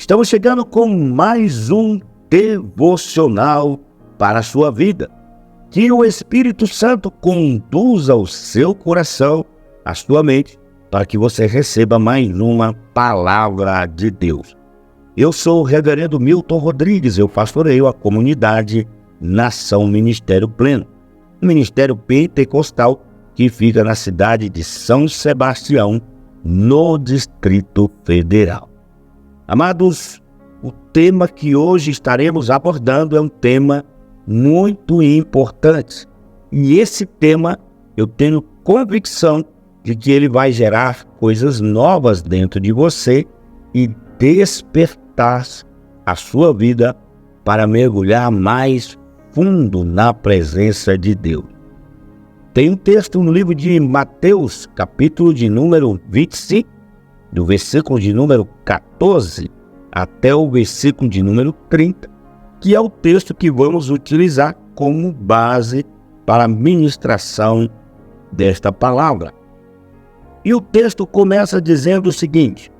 Estamos chegando com mais um devocional para a sua vida. Que o Espírito Santo conduza o seu coração, a sua mente, para que você receba mais uma palavra de Deus. Eu sou o reverendo Milton Rodrigues, eu pastoreio a comunidade Nação Ministério Pleno, um ministério pentecostal que fica na cidade de São Sebastião, no Distrito Federal. Amados, o tema que hoje estaremos abordando é um tema muito importante. E esse tema, eu tenho convicção de que ele vai gerar coisas novas dentro de você e despertar a sua vida para mergulhar mais fundo na presença de Deus. Tem um texto no livro de Mateus, capítulo de número 25, do versículo de número 14 até o versículo de número 30, que é o texto que vamos utilizar como base para a ministração desta palavra. E o texto começa dizendo o seguinte: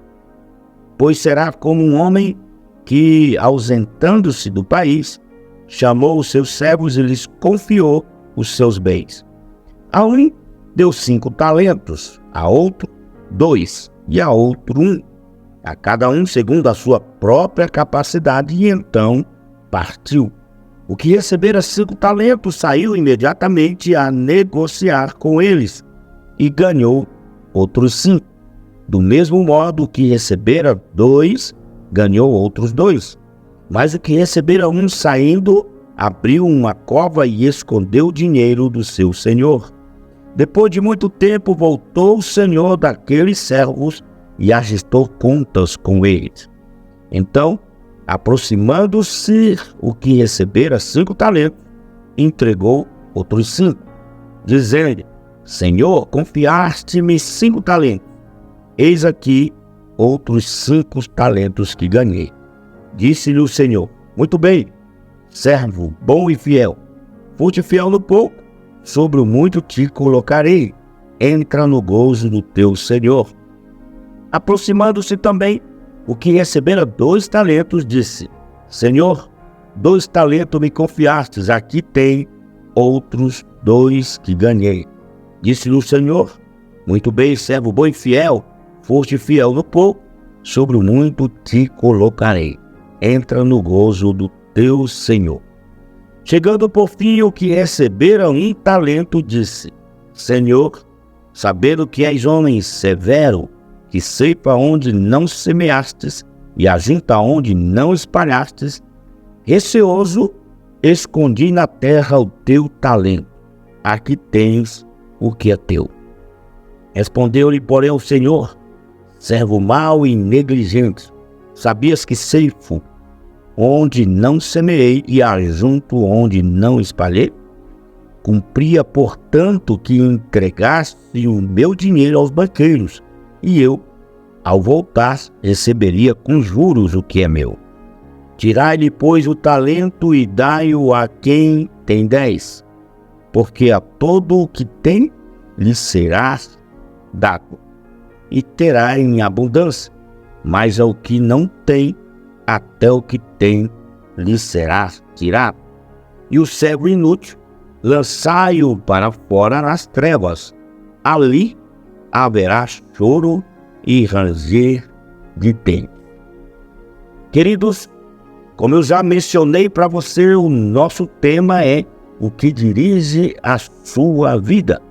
pois será como um homem que, ausentando-se do país, chamou os seus servos e lhes confiou os seus bens. A um deu 5 talentos, a outro 2, e a outro 1, a cada um segundo a sua própria capacidade, e então partiu. O que recebera 5 talentos saiu imediatamente a negociar com eles, e ganhou outros 5. Do mesmo modo, o que recebera 2, ganhou outros 2. Mas o que recebera 1, saindo, abriu uma cova e escondeu o dinheiro do seu senhor. Depois de muito tempo, voltou o senhor daqueles servos e ajustou contas com eles. Então, aproximando-se o que recebera 5 talentos, entregou outros 5, dizendo: Senhor, confiaste-me 5 talentos. Eis aqui outros 5 talentos que ganhei. Disse-lhe o Senhor: muito bem, servo bom e fiel. Foste fiel no pouco, sobre o muito te colocarei. Entra no gozo do teu Senhor. Aproximando-se também o que recebera 2 talentos, disse: Senhor, 2 talentos me confiastes, aqui tem outros 2 que ganhei. Disse-lhe o Senhor: muito bem, servo bom e fiel. Foste fiel no pouco, sobre o muito te colocarei. Entra no gozo do teu Senhor. Chegando por fim o que recebera 1 talento, disse: Senhor, sabendo que és homem severo, que ceifa onde não semeastes e ajunta onde não espalhastes, receoso, escondi na terra o teu talento. Aqui tens o que é teu. Respondeu-lhe, porém, o Senhor: servo mau e negligente, sabias que ceifo onde não semeei e ajunto onde não espalhei? Cumpria, portanto, que entregasse o meu dinheiro aos banqueiros, e eu, ao voltar, receberia com juros o que é meu. Tirai-lhe, pois, o talento e dai-o a quem tem 10, porque a todo o que tem lhe será dado, e terá em abundância, mas ao que não tem, até o que tem lhe será tirado. E o servo inútil, lançai-o para fora nas trevas. Ali haverá choro e ranger de dentes. Queridos, como eu já mencionei para você, o nosso tema é o que dirige a sua vida.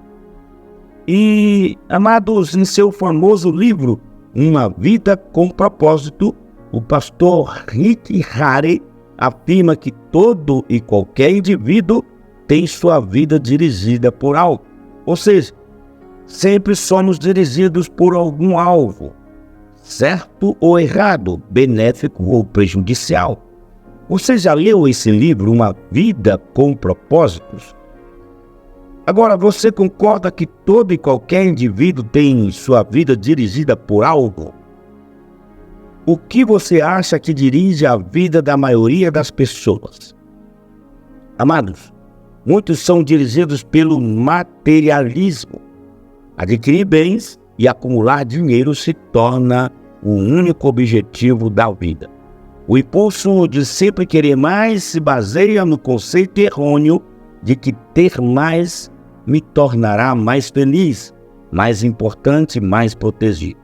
E, amados, em seu famoso livro, Uma Vida com Propósito, o pastor Rick Harry afirma que todo e qualquer indivíduo tem sua vida dirigida por algo. Ou seja, sempre somos dirigidos por algum alvo, certo ou errado, benéfico ou prejudicial. Você já leu esse livro, Uma Vida com Propósitos? Agora, você concorda que todo e qualquer indivíduo tem sua vida dirigida por algo? O que você acha que dirige a vida da maioria das pessoas? Amados, muitos são dirigidos pelo materialismo. Adquirir bens e acumular dinheiro se torna o único objetivo da vida. O impulso de sempre querer mais se baseia no conceito errôneo de que ter mais me tornará mais feliz, mais importante, mais protegido.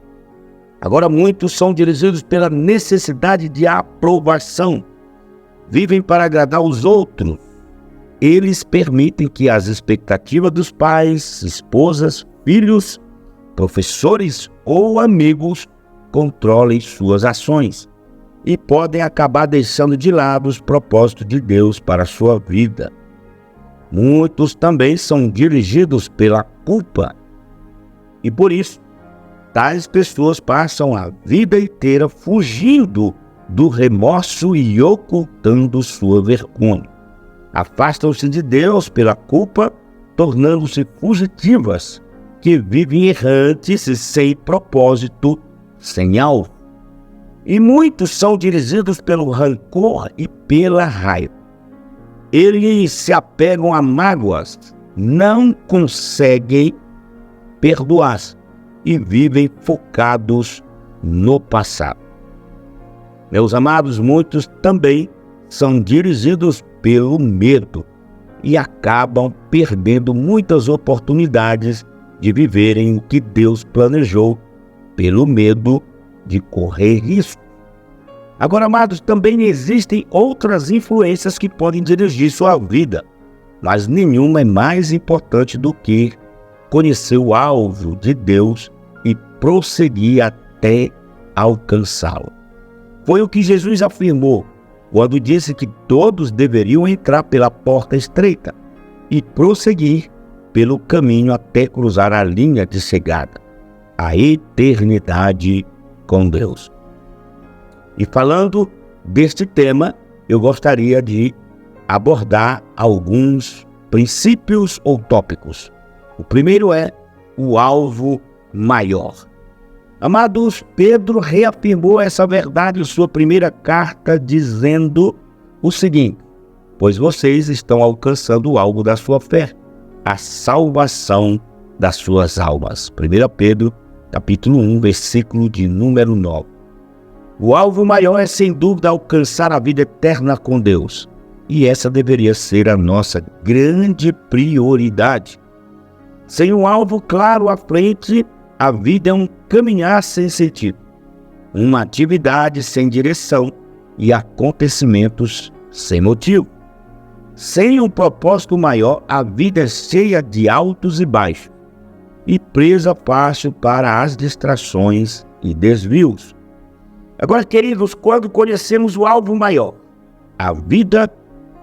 Agora, muitos são dirigidos pela necessidade de aprovação. Vivem para agradar os outros. Eles permitem que as expectativas dos pais, esposas, filhos, professores ou amigos controlem suas ações e podem acabar deixando de lado os propósitos de Deus para a sua vida. Muitos também são dirigidos pela culpa e por isso tais pessoas passam a vida inteira fugindo do remorso e ocultando sua vergonha. Afastam-se de Deus pela culpa, tornando-se fugitivas, que vivem errantes e sem propósito, sem alvo. E muitos são dirigidos pelo rancor e pela raiva. Eles se apegam a mágoas, não conseguem perdoar e vivem focados no passado. Meus amados, muitos também são dirigidos pelo medo e acabam perdendo muitas oportunidades de viverem o que Deus planejou pelo medo de correr risco. Agora, amados, também existem outras influências que podem dirigir sua vida, mas nenhuma é mais importante do que conhecer o alvo de Deus e prosseguir até alcançá-lo. Foi o que Jesus afirmou quando disse que todos deveriam entrar pela porta estreita e prosseguir pelo caminho até cruzar a linha de chegada, a eternidade com Deus. E falando deste tema, eu gostaria de abordar alguns princípios ou tópicos. O primeiro é o alvo maior. Amados, Pedro reafirmou essa verdade em sua primeira carta, dizendo o seguinte: pois vocês estão alcançando o alvo da sua fé, a salvação das suas almas. 1 Pedro, capítulo 1, versículo de número 9. O alvo maior é, sem dúvida, alcançar a vida eterna com Deus. E essa deveria ser a nossa grande prioridade. Sem um alvo claro à frente, a vida é um caminhar sem sentido, uma atividade sem direção e acontecimentos sem motivo. Sem um propósito maior, a vida é cheia de altos e baixos e presa fácil para as distrações e desvios. Agora, queridos, quando conhecemos o alvo maior, a vida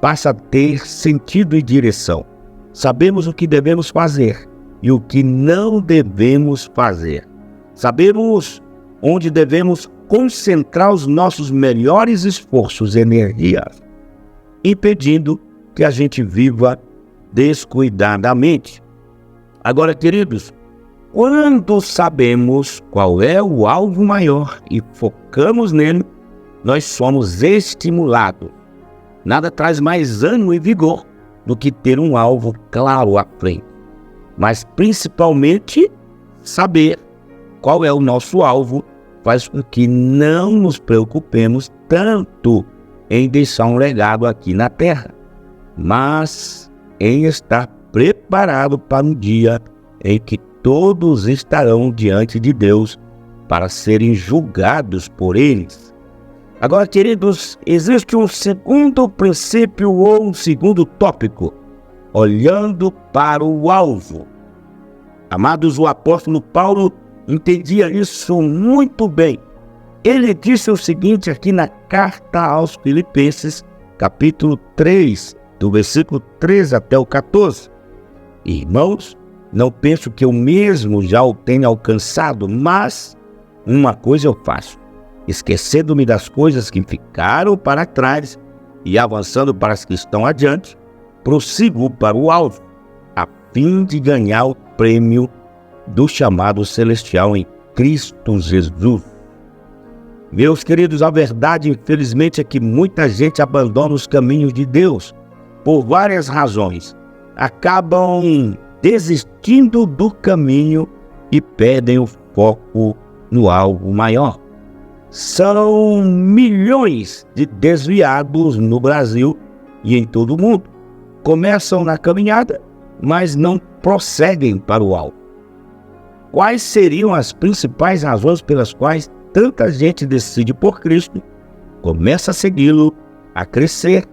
passa a ter sentido e direção. Sabemos o que devemos fazer e o que não devemos fazer. Sabemos onde devemos concentrar os nossos melhores esforços e energias, impedindo que a gente viva descuidadamente. Agora, queridos, quando sabemos qual é o alvo maior e focamos nele, nós somos estimulados. Nada traz mais ânimo e vigor do que ter um alvo claro à frente. Mas principalmente saber qual é o nosso alvo faz com que não nos preocupemos tanto em deixar um legado aqui na Terra, mas em estar preparado para um dia em que todos estarão diante de Deus para serem julgados por eles. Agora, queridos, existe um segundo princípio ou um segundo tópico, olhando para o alvo. Amados, o apóstolo Paulo entendia isso muito bem. Ele disse o seguinte aqui na carta aos Filipenses, capítulo 3, do versículo 13 até o 14. Irmãos, não penso que eu mesmo já o tenha alcançado, mas uma coisa eu faço, esquecendo-me das coisas que ficaram para trás e avançando para as que estão adiante, prossigo para o alvo, a fim de ganhar o prêmio do chamado celestial em Cristo Jesus. Meus queridos, a verdade, infelizmente, é que muita gente abandona os caminhos de Deus por várias razões. Acabam desistindo do caminho e perdem o foco no alvo maior. São milhões de desviados no Brasil e em todo o mundo. Começam na caminhada, mas não prosseguem para o alvo. Quais seriam as principais razões pelas quais tanta gente decide por Cristo, começa a segui-lo, a crescer,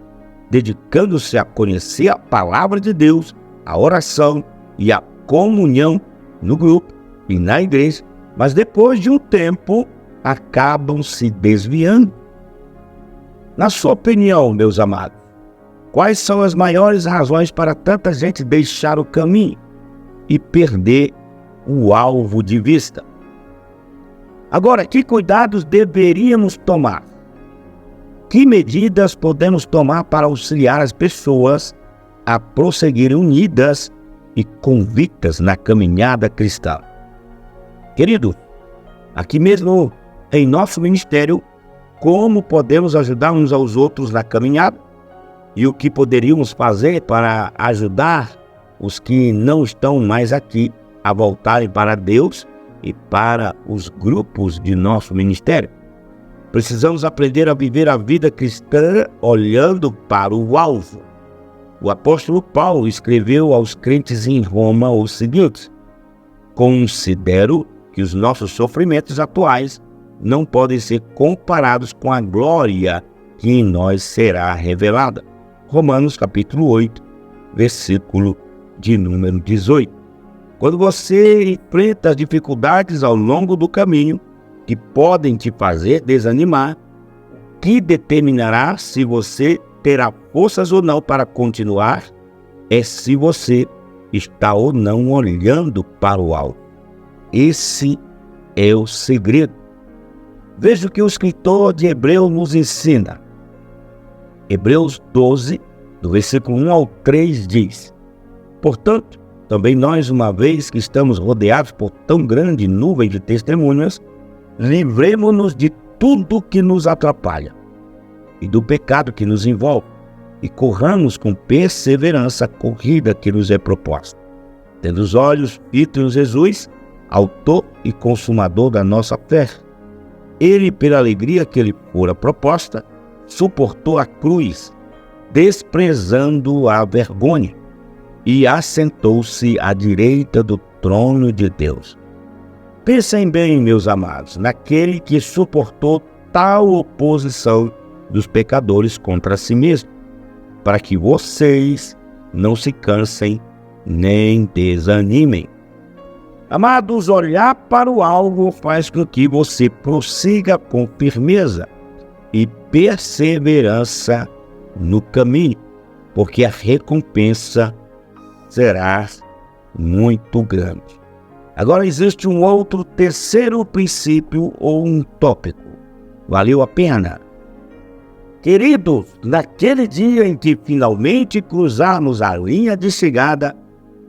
dedicando-se a conhecer a palavra de Deus, a oração e a comunhão no grupo e na igreja, mas depois de um tempo acabam se desviando? Na sua opinião, meus amados, quais são as maiores razões para tanta gente deixar o caminho e perder o alvo de vista? Agora, que cuidados deveríamos tomar? Que medidas podemos tomar para auxiliar as pessoas a prosseguirem unidas e convictas na caminhada cristã? Querido, aqui mesmo em nosso ministério, como podemos ajudar uns aos outros na caminhada? E o que poderíamos fazer para ajudar os que não estão mais aqui a voltarem para Deus e para os grupos de nosso ministério? Precisamos aprender a viver a vida cristã olhando para o alvo. O apóstolo Paulo escreveu aos crentes em Roma o seguinte: considero que os nossos sofrimentos atuais não podem ser comparados com a glória que em nós será revelada. Romanos capítulo 8, versículo de número 18. Quando você enfrenta as dificuldades ao longo do caminho que podem te fazer desanimar, que determinará se você terá forças ou não para continuar, é se você está ou não olhando para o alto. Esse é o segredo. Veja o que o escritor de Hebreus nos ensina. Hebreus 12, do versículo 1 ao 3 diz: portanto, também nós, uma vez que estamos rodeados por tão grande nuvem de testemunhas, livremo-nos de tudo que nos atrapalha e do pecado que nos envolve, e corramos com perseverança a corrida que nos é proposta, tendo os olhos fitos em Jesus, autor e consumador da nossa fé. Ele, pela alegria que lhe fora proposta, suportou a cruz, desprezando a vergonha, e assentou-se à direita do trono de Deus. Pensem bem, meus amados, naquele que suportou tal oposição dos pecadores contra si mesmo, para que vocês não se cansem nem desanimem. Amados, olhar para o alvo faz com que você prossiga com firmeza e perseverança no caminho, porque a recompensa será muito grande. Agora existe um outro terceiro princípio ou um tópico. Valeu a pena? Queridos, naquele dia em que finalmente cruzarmos a linha de chegada,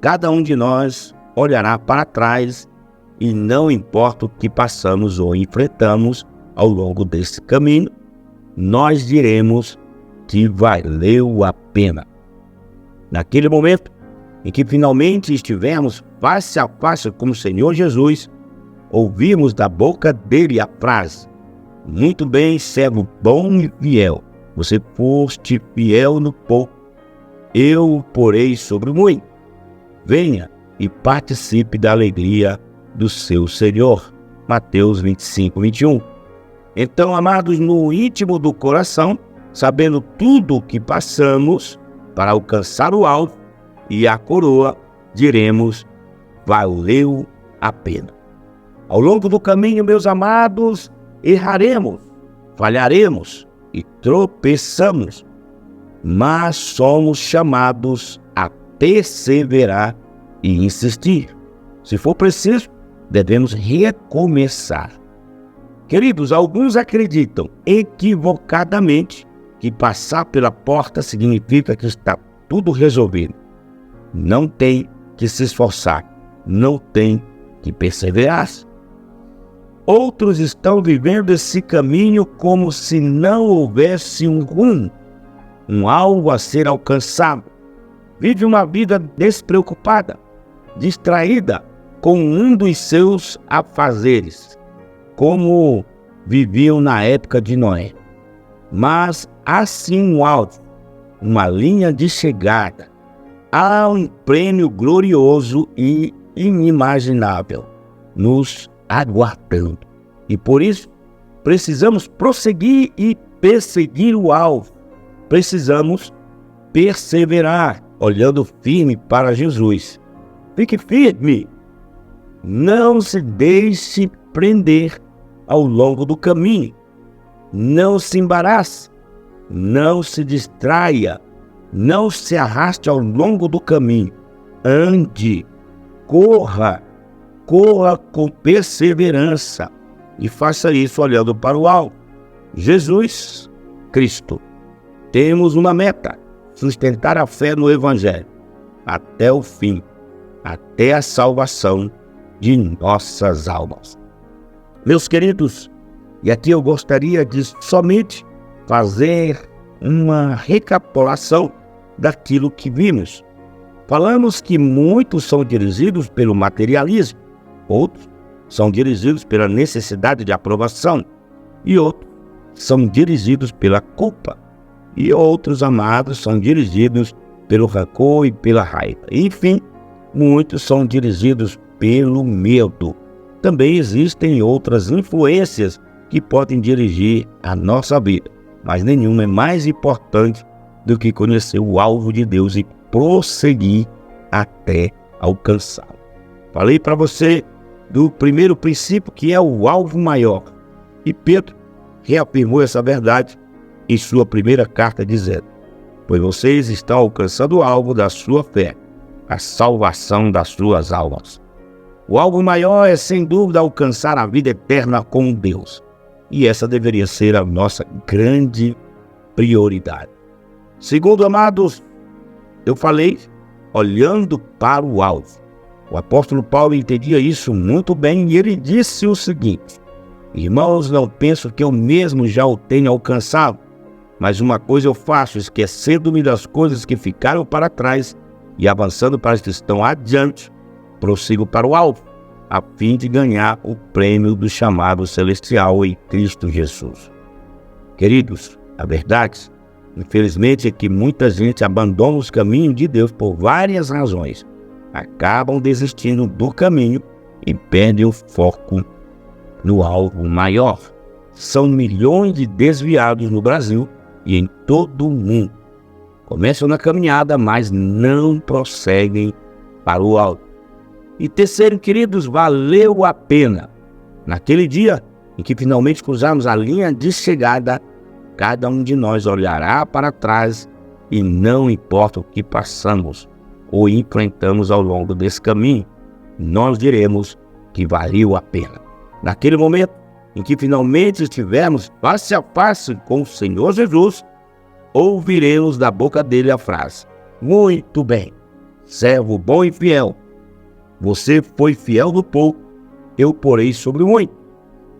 cada um de nós olhará para trás e não importa o que passamos ou enfrentamos ao longo desse caminho, nós diremos que valeu a pena. Naquele momento em que finalmente estivermos face a face com o Senhor Jesus, ouvimos da boca dele a frase: muito bem, servo bom e fiel, você foste fiel no pouco, eu o porei sobre o muito. Venha e participe da alegria do seu Senhor. Mateus 25, 21. Então, amados, no íntimo do coração, sabendo tudo o que passamos para alcançar o alvo e a coroa, diremos: valeu a pena. Ao longo do caminho, meus amados, erraremos, falharemos e tropeçamos, mas somos chamados a perseverar e insistir. Se for preciso, devemos recomeçar. Queridos, alguns acreditam equivocadamente que passar pela porta significa que está tudo resolvido. Não tem que se esforçar, não tem que perseverar. Outros estão vivendo esse caminho como se não houvesse um rumo, um alvo a ser alcançado. Vive uma vida despreocupada, distraída com um dos seus afazeres, como viviam na época de Noé. Mas há sim um alvo, uma linha de chegada. Há um prêmio glorioso e inimaginável nos aguardando. E por isso, precisamos prosseguir e perseguir o alvo. Precisamos perseverar, olhando firme para Jesus. Fique firme. Não se deixe prender ao longo do caminho. Não se embarace. Não se distraia. Não se arraste ao longo do caminho. Ande. Corra com perseverança e faça isso olhando para o alto, Jesus Cristo. Temos uma meta: sustentar a fé no Evangelho até o fim, até a salvação de nossas almas. Meus queridos, e aqui eu gostaria de somente fazer uma recapitulação daquilo que vimos. Falamos que muitos são dirigidos pelo materialismo, outros são dirigidos pela necessidade de aprovação, e outros são dirigidos pela culpa, e outros, amados, são dirigidos pelo rancor e pela raiva. Enfim, muitos são dirigidos pelo medo. Também existem outras influências que podem dirigir a nossa vida, mas nenhuma é mais importante do que conhecer o alvo de Deus e prosseguir até alcançá-lo. Falei para você do primeiro princípio, que é o alvo maior. E Pedro reafirmou essa verdade em sua primeira carta, dizendo: pois vocês estão alcançando o alvo da sua fé, a salvação das suas almas. O alvo maior é, sem dúvida, alcançar a vida eterna com Deus. E essa deveria ser a nossa grande prioridade. Segundo, amados, eu falei olhando para o alvo. O apóstolo Paulo entendia isso muito bem e ele disse o seguinte: irmãos, não penso que eu mesmo já o tenha alcançado, mas uma coisa eu faço, esquecendo-me das coisas que ficaram para trás e avançando para as que estão adiante, prossigo para o alvo, a fim de ganhar o prêmio do chamado celestial em Cristo Jesus. Queridos, a verdade, infelizmente, é que muita gente abandona os caminhos de Deus por várias razões. Acabam desistindo do caminho e perdem o foco no alvo maior. São milhões de desviados no Brasil e em todo o mundo. Começam na caminhada, mas não prosseguem para o alto. E terceiro, queridos, valeu a pena. Naquele dia em que finalmente cruzarmos a linha de chegada, cada um de nós olhará para trás e não importa o que passamos ou enfrentamos ao longo desse caminho, nós diremos que valeu a pena. Naquele momento em que finalmente estivermos face a face com o Senhor Jesus, ouviremos da boca dele a frase: muito bem, servo bom e fiel. Você foi fiel no pouco, eu porei sobre o muito.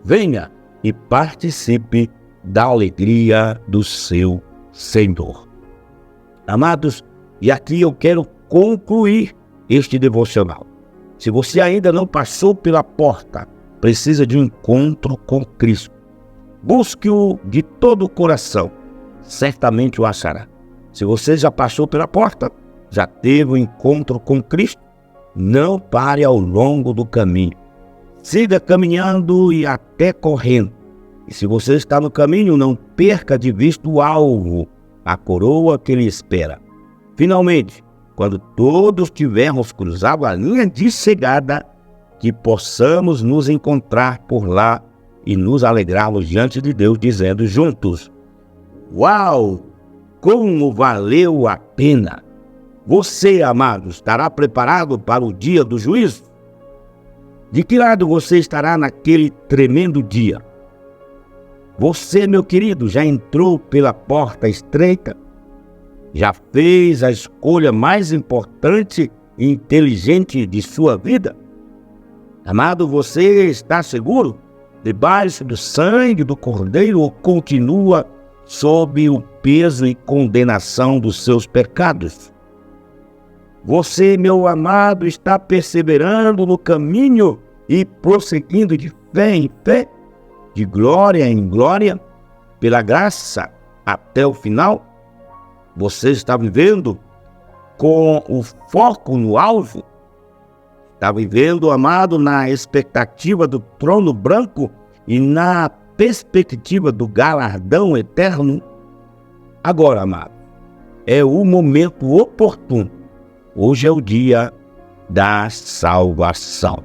Venha e participe da alegria do seu Senhor. Amados, e aqui eu quero concluir este devocional. Se você ainda não passou pela porta, precisa de um encontro com Cristo. Busque-o de todo o coração, certamente o achará. Se você já passou pela porta, já teve um encontro com Cristo, não pare ao longo do caminho. Siga caminhando e até correndo. E se você está no caminho, não perca de vista o alvo, a coroa que lhe espera. Finalmente, quando todos tivermos cruzado a linha de chegada, que possamos nos encontrar por lá e nos alegrarmos diante de Deus, dizendo juntos: uau, como valeu a pena! Você, amado, estará preparado para o dia do juízo? De que lado você estará naquele tremendo dia? Você, meu querido, já entrou pela porta estreita? Já fez a escolha mais importante e inteligente de sua vida? Amado, você está seguro debaixo do sangue do Cordeiro ou continua sob o peso e condenação dos seus pecados? Você, meu amado, está perseverando no caminho e prosseguindo de fé em fé? de glória em glória, pela graça até o final? Você está vivendo com o foco no alvo? Está vivendo, amado, na expectativa do trono branco e na perspectiva do galardão eterno? Agora, amado, é o momento oportuno. Hoje é o dia da salvação.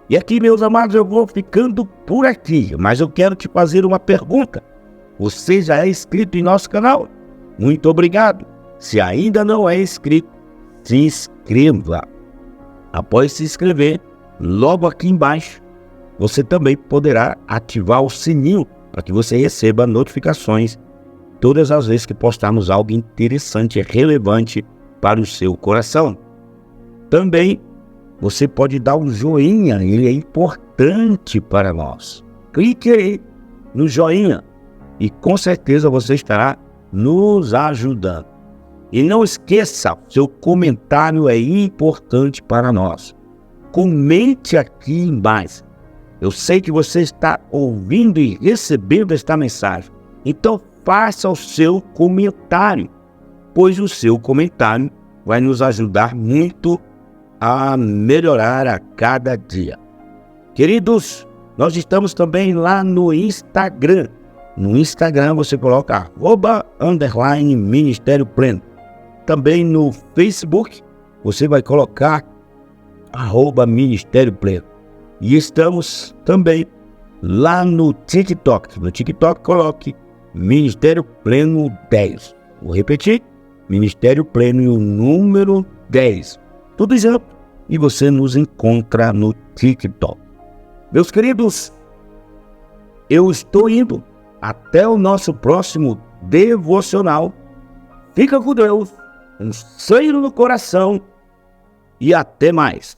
E aqui, meus amados, eu vou ficando por aqui, mas eu quero te fazer uma pergunta. Você já é inscrito em nosso canal? Muito obrigado. Se ainda não é inscrito, se inscreva. Após se inscrever, logo aqui embaixo, você também poderá ativar o sininho para que você receba notificações todas as vezes que postarmos algo interessante e relevante para o seu coração. Também você pode dar um joinha, ele é importante para nós. Clique aí no joinha e com certeza você estará nos ajudando. E não esqueça, seu comentário é importante para nós. Comente aqui embaixo. Eu sei que você está ouvindo e recebendo esta mensagem. Então faça o seu comentário, pois o seu comentário vai nos ajudar muito a melhorar a cada dia. Queridos, nós estamos também lá no Instagram. No Instagram você coloca @Ministério Pleno. Também no Facebook você vai colocar @Ministério Pleno. E estamos também lá no TikTok. No TikTok coloque Ministério Pleno 10. Vou repetir, Ministério Pleno e o número 10. Tudo junto. E você nos encontra no TikTok. Meus queridos, eu estou indo. Até o nosso próximo devocional. Fica com Deus. Um cheiro no coração. E até mais.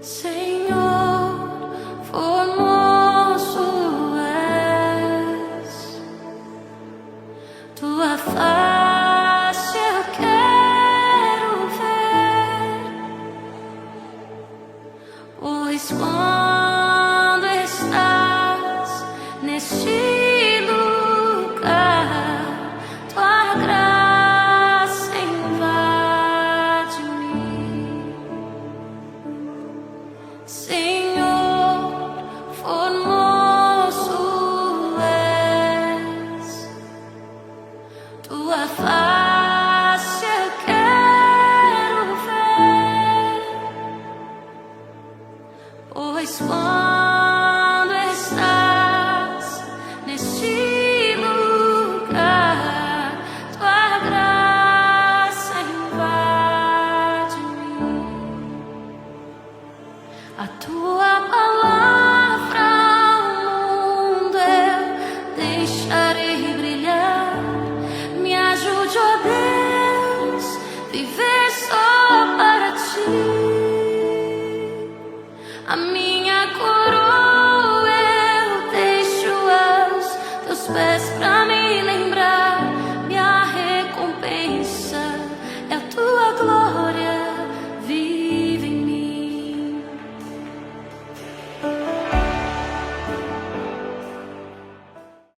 Senhor, formoso és, tua face eu quero ver, pois quando estás neste lugar, tua graça invade-me. Senhor, formoso és, tua face eu quero ver, pois quando estás neste lugar, tua graça invade-me. A tua palavra ao mundo eu deixarei brilhar. Me ajude, ó Deus, viver só para ti. A minha coroa eu deixo aos teus pés pra